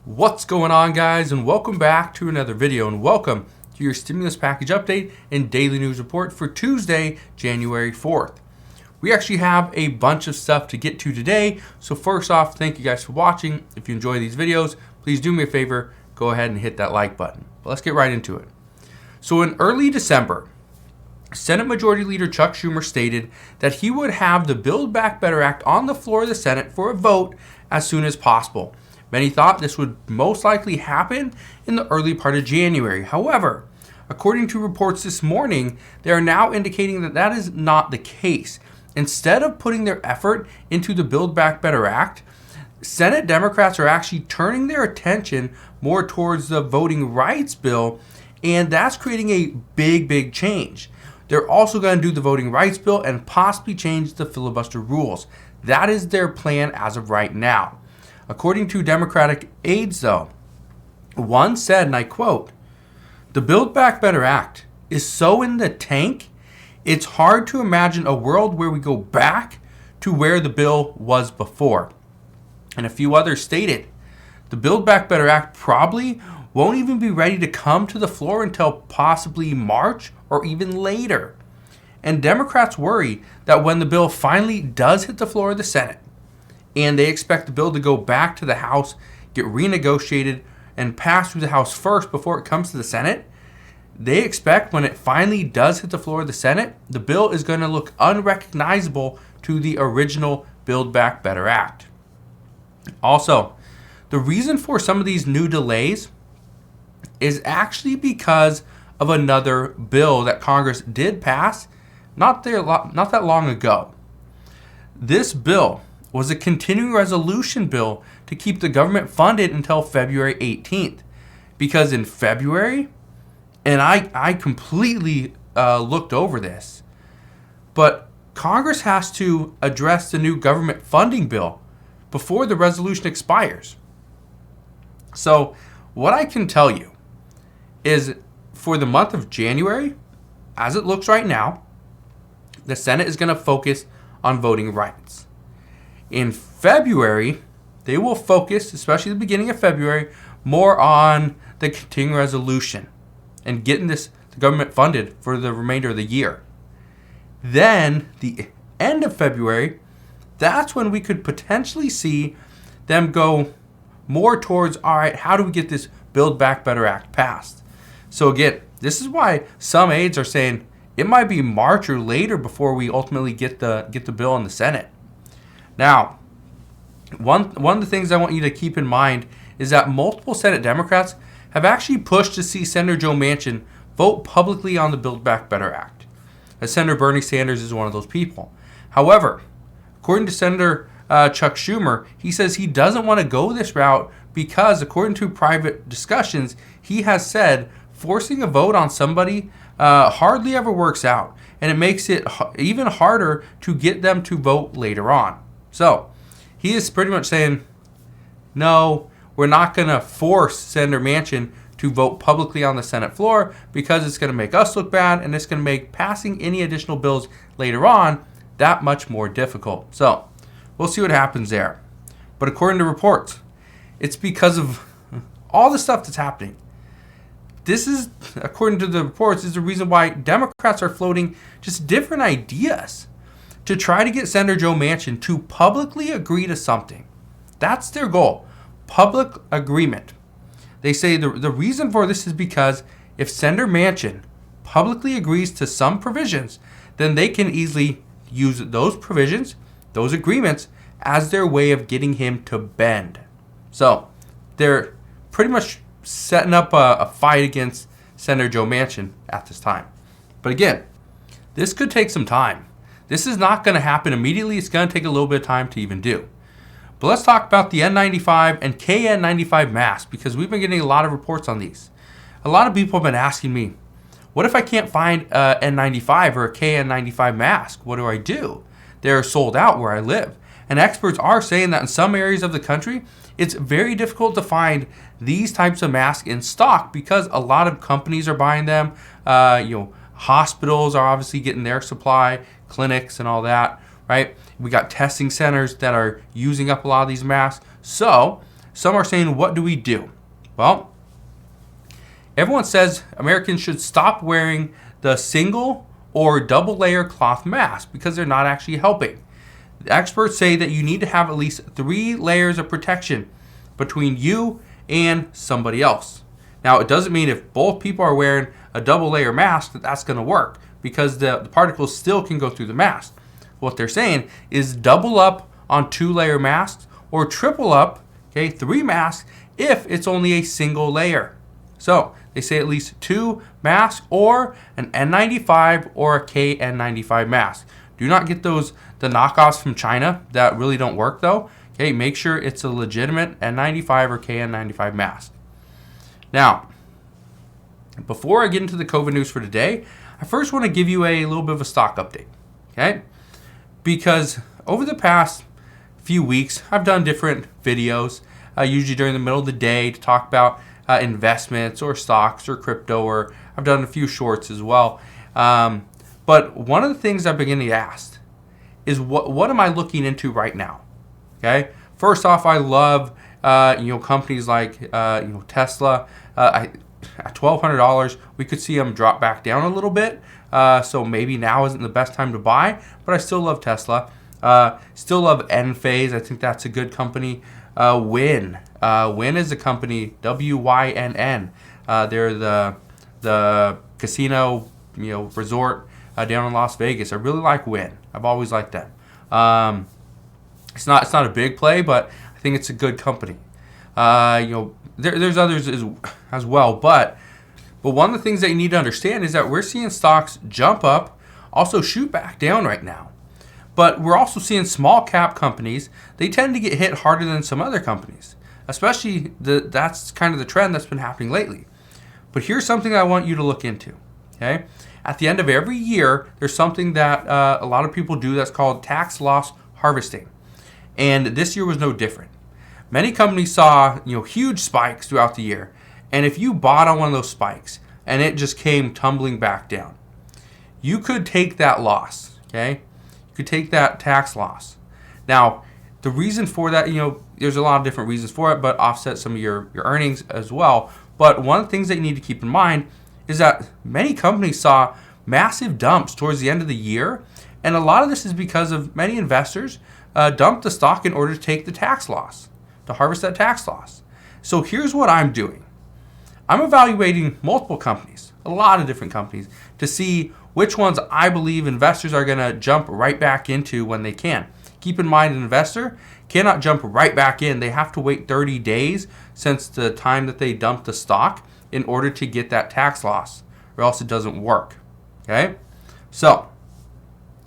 What's going on, guys, and welcome back to another video, and welcome to your stimulus package update and daily news report for Tuesday, January 4th. We actually have a bunch of stuff to get to today, so first off, thank you guys for watching. If you enjoy these videos, please do me a favor, go ahead and hit that like button. But let's get right into it. So in early December, Senate Majority Leader Chuck Schumer stated that he would have the Build Back Better Act on the floor of the Senate for a vote as soon as possible. Many thought this would most likely happen in the early part of January. However, according to reports this morning, they are now indicating that that is not the case. Instead of putting their effort into the Build Back Better Act, Senate Democrats are actually turning their attention more towards the voting rights bill, and that's creating a big change. They're also going to do the voting rights bill and possibly change the filibuster rules. That is their plan as of right now. According to Democratic aides, though, one said, and I quote, "The Build Back Better Act is so in the tank, it's hard to imagine a world where we go back to where the bill was before." And a few others stated, the Build Back Better Act probably won't even be ready to come to the floor until possibly March or even later. And Democrats worry that when the bill finally does hit the floor of the Senate, and they expect the bill to go back to the House, get renegotiated, and pass through the House first before it comes to the Senate, they expect when it finally does hit the floor of the Senate, the bill is going to look unrecognizable to the original Build Back Better Act. Also, the reason for some of these new delays is actually because of another bill that Congress did pass not that long ago. This bill was a continuing resolution bill to keep the government funded until February 18th. Because in February, and I completely looked over this, but Congress has to address the new government funding bill before the resolution expires. So what I can tell you is for the month of January, as it looks right now, the Senate is going to focus on voting rights. In February, they will focus, especially the beginning of February, more on the continuing resolution and getting the government funded for the remainder of the year. Then, the end of February, that's when we could potentially see them go more towards, all right, how do we get this Build Back Better Act passed? So again, this is why some aides are saying it might be March or later before we ultimately get the bill in the Senate. Now, one of the things I want you to keep in mind is that multiple Senate Democrats have actually pushed to see Senator Joe Manchin vote publicly on the Build Back Better Act, as Senator Bernie Sanders is one of those people. However, according to Senator Chuck Schumer, he says he doesn't want to go this route because, according to private discussions, he has said forcing a vote on somebody hardly ever works out, and it makes it even harder to get them to vote later on. So he is pretty much saying, no, we're not going to force Senator Manchin to vote publicly on the Senate floor because it's going to make us look bad, and it's going to make passing any additional bills later on that much more difficult. So we'll see what happens there. But according to reports, it's because of all the stuff that's happening. This is, according to the reports, is the reason why Democrats are floating just different ideas to try to get Senator Joe Manchin to publicly agree to something. That's their goal, public agreement. They say the reason for this is because if Senator Manchin publicly agrees to some provisions, then they can easily use those provisions, those agreements, as their way of getting him to bend. So they're pretty much setting up a fight against Senator Joe Manchin at this time. But again, this could take some time. This is not going to happen immediately. It's going to take a little bit of time to even do. But let's talk about the N95 and KN95 masks, because we've been getting a lot of reports on these. A lot of people have been asking me, what if I can't find a N95 or a KN95 mask? What do I do? They're sold out where I live. And experts are saying that in some areas of the country, it's very difficult to find these types of masks in stock because a lot of companies are buying them. Hospitals are obviously getting their supply, clinics and all that, right? We got testing centers that are using up a lot of these masks. So some are saying, what do we do? Well, everyone says Americans should stop wearing the single or double layer cloth masks because they're not actually helping. The experts say that you need to have at least 3 layers of protection between you and somebody else. Now, it doesn't mean if both people are wearing a double layer mask that that's going to work, because the particles still can go through the mask. What they're saying is double up on 2-layer masks or triple up, 3 masks if it's only a single layer. So they say at least 2 masks or an N95 or a KN95 mask. Do not get the knockoffs from China that really don't work though. Make sure it's a legitimate N95 or KN95 mask. Now, before I get into the COVID news for today, I first want to give you a little bit of a stock update. Because over the past few weeks, I've done different videos, usually during the middle of the day, to talk about investments or stocks or crypto, or I've done a few shorts as well. But one of the things I've been getting asked is what am I looking into right now? First off, I love companies like Tesla. At $1,200, we could see them drop back down a little bit. So maybe now isn't the best time to buy, but I still love Tesla. Still love Enphase. I think that's a good company. Wynn. Wynn is a company, WYNN. They're the casino, resort down in Las Vegas. I really like Wynn. I've always liked them. It's not a big play, but I think it's a good company. There's others as well, but one of the things that you need to understand is that we're seeing stocks jump up, also shoot back down right now. But we're also seeing small cap companies, they tend to get hit harder than some other companies. Especially that's kind of the trend that's been happening lately. But here's something I want you to look into. At the end of every year, there's something that a lot of people do that's called tax loss harvesting. And this year was no different. Many companies saw huge spikes throughout the year. And if you bought on one of those spikes and it just came tumbling back down, you could take that loss. You could take that tax loss. Now, the reason for that, there's a lot of different reasons for it, but offset some of your earnings as well. But one of the things that you need to keep in mind is that many companies saw massive dumps towards the end of the year. And a lot of this is because of many investors dumped the stock in order to take the tax loss, to harvest that tax loss. So here's what I'm doing. I'm evaluating multiple companies, a lot of different companies, to see which ones I believe investors are going to jump right back into when they can. Keep in mind, an investor cannot jump right back in. They have to wait 30 days since the time that they dumped the stock in order to get that tax loss, or else it doesn't work. So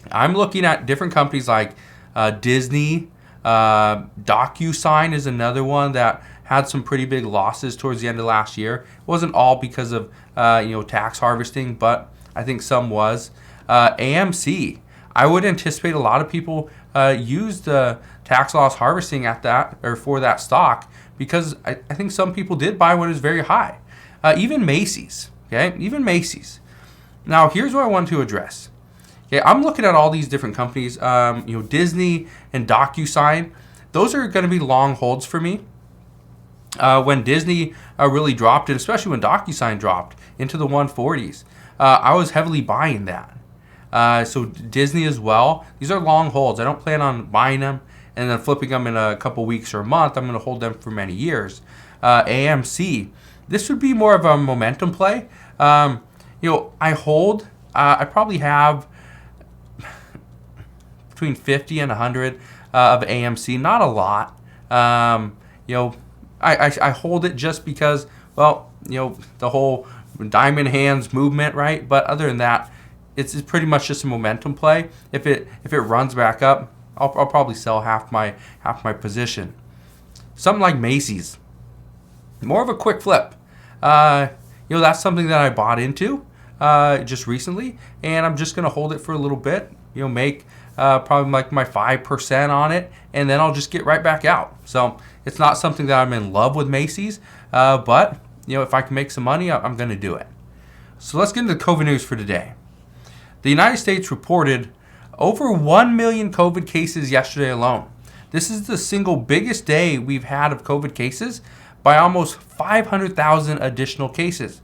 I'm looking at different companies like Disney. DocuSign is another one that had some pretty big losses towards the end of last year. It wasn't all because of tax harvesting, but I think some was. AMC, I would anticipate a lot of people use the tax loss harvesting at that or for that stock, because I think some people did buy when it was very high. Even Macy's. Even Macy's. Now here's what I want to address. I'm looking at all these different companies. Disney and DocuSign. Those are going to be long holds for me. When Disney really dropped, and especially when DocuSign dropped into the 140s, I was heavily buying that. So Disney as well. These are long holds. I don't plan on buying them and then flipping them in a couple weeks or a month. I'm going to hold them for many years. AMC. This would be more of a momentum play. I hold. I probably have between 50 and 100 of AMC. Not a lot. I hold it just because, the whole diamond hands movement, right? But other than that, it's pretty much just a momentum play. If it runs back up, I'll probably sell half my position. Something like Macy's, more of a quick flip. That's something that I bought into just recently, and I'm just gonna hold it for a little bit. Make probably like my 5% on it, and then I'll just get right back out. So it's not something that I'm in love with Macy's, but if I can make some money, I'm going to do it. So let's get into the COVID news for today. The United States reported over 1 million COVID cases yesterday alone. This is the single biggest day we've had of COVID cases by almost 500,000 additional cases.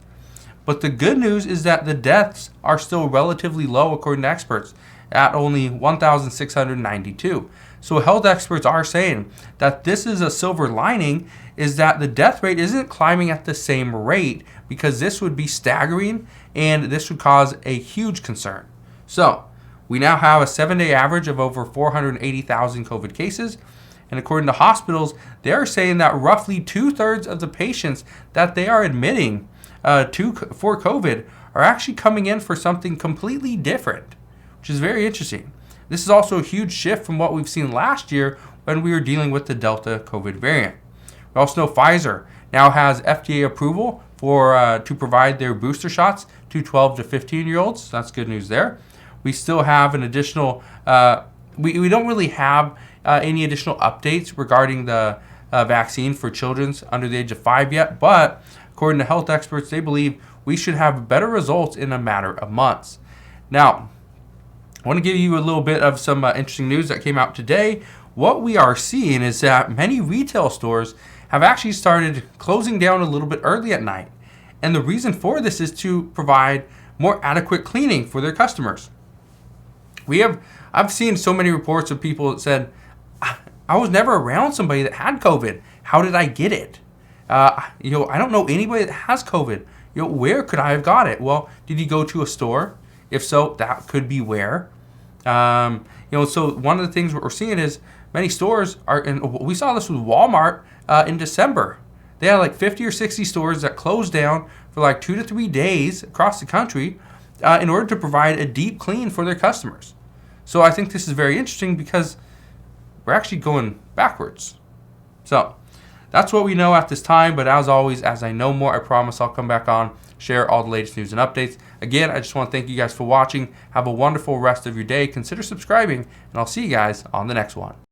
But the good news is that the deaths are still relatively low according to experts at only 1,692. So health experts are saying that this is a silver lining, is that the death rate isn't climbing at the same rate, because this would be staggering and this would cause a huge concern. So we now have a 7-day average of over 480,000 COVID cases. And according to hospitals, they are saying that roughly 2/3 of the patients that they are admitting for COVID are actually coming in for something completely different, which is very interesting. This is also a huge shift from what we've seen last year when we were dealing with the Delta COVID variant. We also know Pfizer now has FDA approval to provide their booster shots to 12 to 15-year-olds. So that's good news there. We still have an additional, we don't really have any additional updates regarding the vaccine for children under the age of 5 yet, but according to health experts, they believe we should have better results in a matter of months. Now, I want to give you a little bit of some interesting news that came out today. What we are seeing is that many retail stores have actually started closing down a little bit early at night. And the reason for this is to provide more adequate cleaning for their customers. I've seen so many reports of people that said, I was never around somebody that had COVID. How did I get it? I don't know anybody that has COVID. Where could I have got it? Well, did you go to a store? If so, that could be where. So one of the things we're seeing is many stores are, and we saw this with Walmart in December. They had like 50 or 60 stores that closed down for like 2 to 3 days across the country in order to provide a deep clean for their customers. So I think this is very interesting because we're actually going backwards. So that's what we know at this time. But as always, as I know more, I promise I'll come back on, share all the latest news and updates. Again, I just want to thank you guys for watching. Have a wonderful rest of your day. Consider subscribing, and I'll see you guys on the next one.